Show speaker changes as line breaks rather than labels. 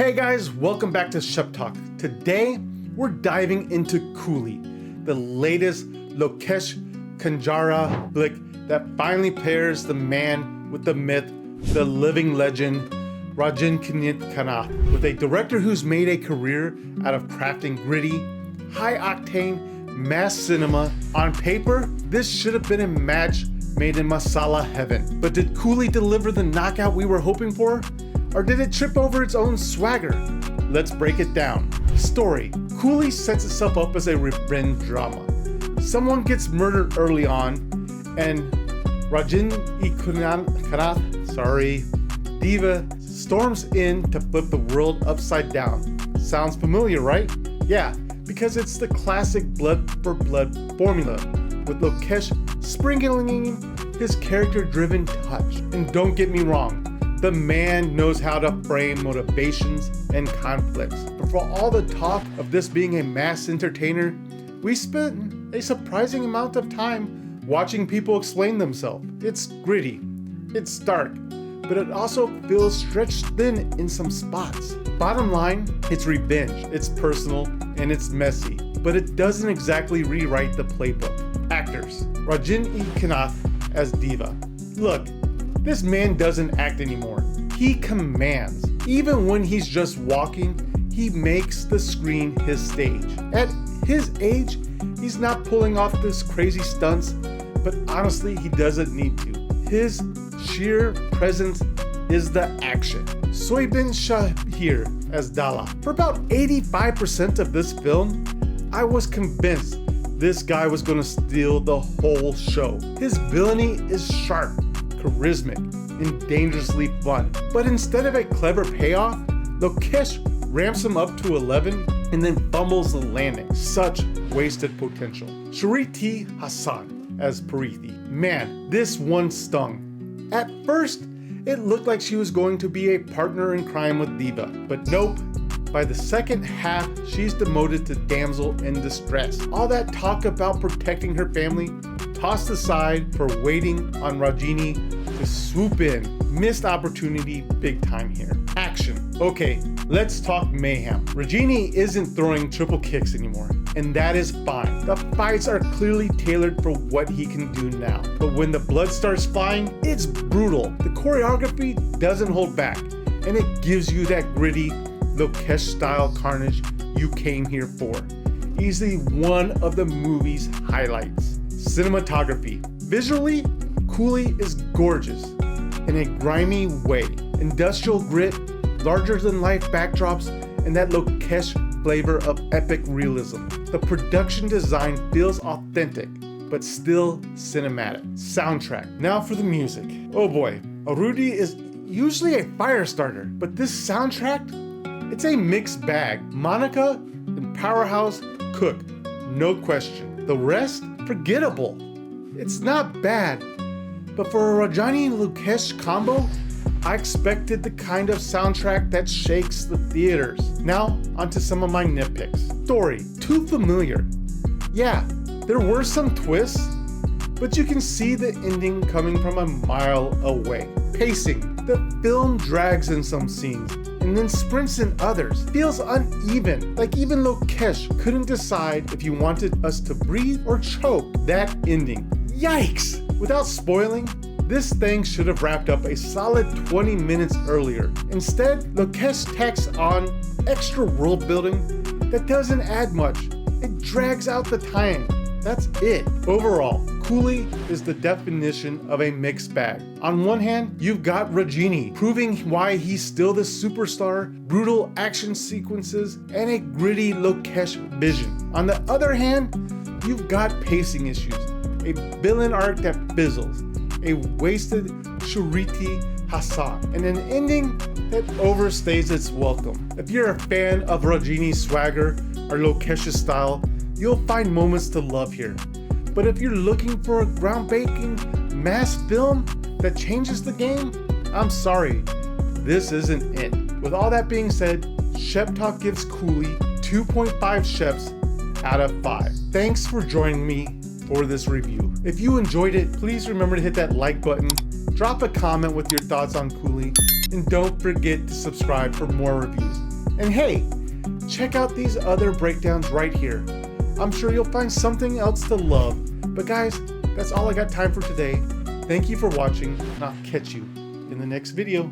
Hey guys, welcome back to Shep Talk. Today, we're diving into Coolie, the latest Lokesh Kanagaraj flick that finally pairs the man with the myth, the living legend, Rajinikanth, with a director who's made a career out of crafting gritty, high-octane, mass cinema. On paper, this should have been a match made in masala heaven. But did Coolie deliver the knockout we were hoping for? Or did it trip over its own swagger? Let's break it down. Story. Coolie sets itself up as a revenge drama. Someone gets murdered early on, and Rajinikanth, diva storms in to flip the world upside down. Sounds familiar, right? Yeah, because it's the classic blood for blood formula, with Lokesh sprinkling his character-driven touch. And don't get me wrong, the man knows how to frame motivations and conflicts. But for all the talk of this being a mass entertainer, we spent a surprising amount of time watching people explain themselves. It's gritty, it's dark, but it also feels stretched thin in some spots. Bottom line, it's revenge, it's personal, and it's messy, but it doesn't exactly rewrite the playbook. Actors. Rajinikanth as Diva. Look, this man doesn't act anymore. He commands. Even when he's just walking, he makes the screen his stage. At his age, he's not pulling off this crazy stunts, but honestly, he doesn't need to. His sheer presence is the action. Soybin Shahir as Dala. For about 85% of this film, I was convinced this guy was gonna steal the whole show. His villainy is sharp, charismatic, and dangerously fun. But instead of a clever payoff, Lokesh ramps him up to 11 and then fumbles the landing. Such wasted potential. Shariti Hassan as Parithi. Man, this one stung. At first, it looked like she was going to be a partner in crime with Diva, but nope. By the second half, she's demoted to damsel in distress. All that talk about protecting her family tossed aside for waiting on Rajini to swoop in. Missed opportunity big time here. Action. Okay, let's talk mayhem. Rajini isn't throwing triple kicks anymore, and that is fine. The fights are clearly tailored for what he can do now. But when the blood starts flying, it's brutal. The choreography doesn't hold back, and it gives you that gritty Lokesh-style carnage you came here for. Easily one of the movie's highlights. Cinematography. Visually, Coolie is gorgeous in a grimy way. Industrial grit, larger-than-life backdrops, and that Lokesh flavor of epic realism. The production design feels authentic, but still cinematic. Soundtrack. Now for the music. Oh boy, Arudi is usually a fire starter, but this soundtrack, it's a mixed bag. Monica and Powerhouse cook, no question. The rest, forgettable. It's not bad, but for a Rajani and Lokesh combo, I expected the kind of soundtrack that shakes the theaters. Now, onto some of my nitpicks. Story, too familiar. Yeah, there were some twists, but you can see the ending coming from a mile away. Pacing, the film drags in some scenes and then sprints in others. Feels uneven, like even Lokesh couldn't decide if he wanted us to breathe or choke. That ending, yikes! Without spoiling, this thing should have wrapped up a solid 20 minutes earlier. Instead, Lokesh tacks on extra world building that doesn't add much. It drags out the time. That's it. Overall, Coolie is the definition of a mixed bag. On one hand, you've got Rajini proving why he's still the superstar, brutal action sequences, and a gritty Lokesh vision. On the other hand, you've got pacing issues, a villain arc that fizzles, a wasted Shariti Hassan, and an ending that overstays its welcome. If you're a fan of Rajini's swagger or Lokesh's style, you'll find moments to love here. But if you're looking for a groundbreaking mass film that changes the game, I'm sorry, this isn't it. With all that being said, Shep Talk gives Coolie 2.5 Sheps out of 5. Thanks for joining me for this review. If you enjoyed it, please remember to hit that like button, drop a comment with your thoughts on Coolie, and don't forget to subscribe for more reviews. And hey, check out these other breakdowns right here. I'm sure you'll find something else to love. But guys, that's all I got time for today. Thank you for watching, and I'll catch you in the next video.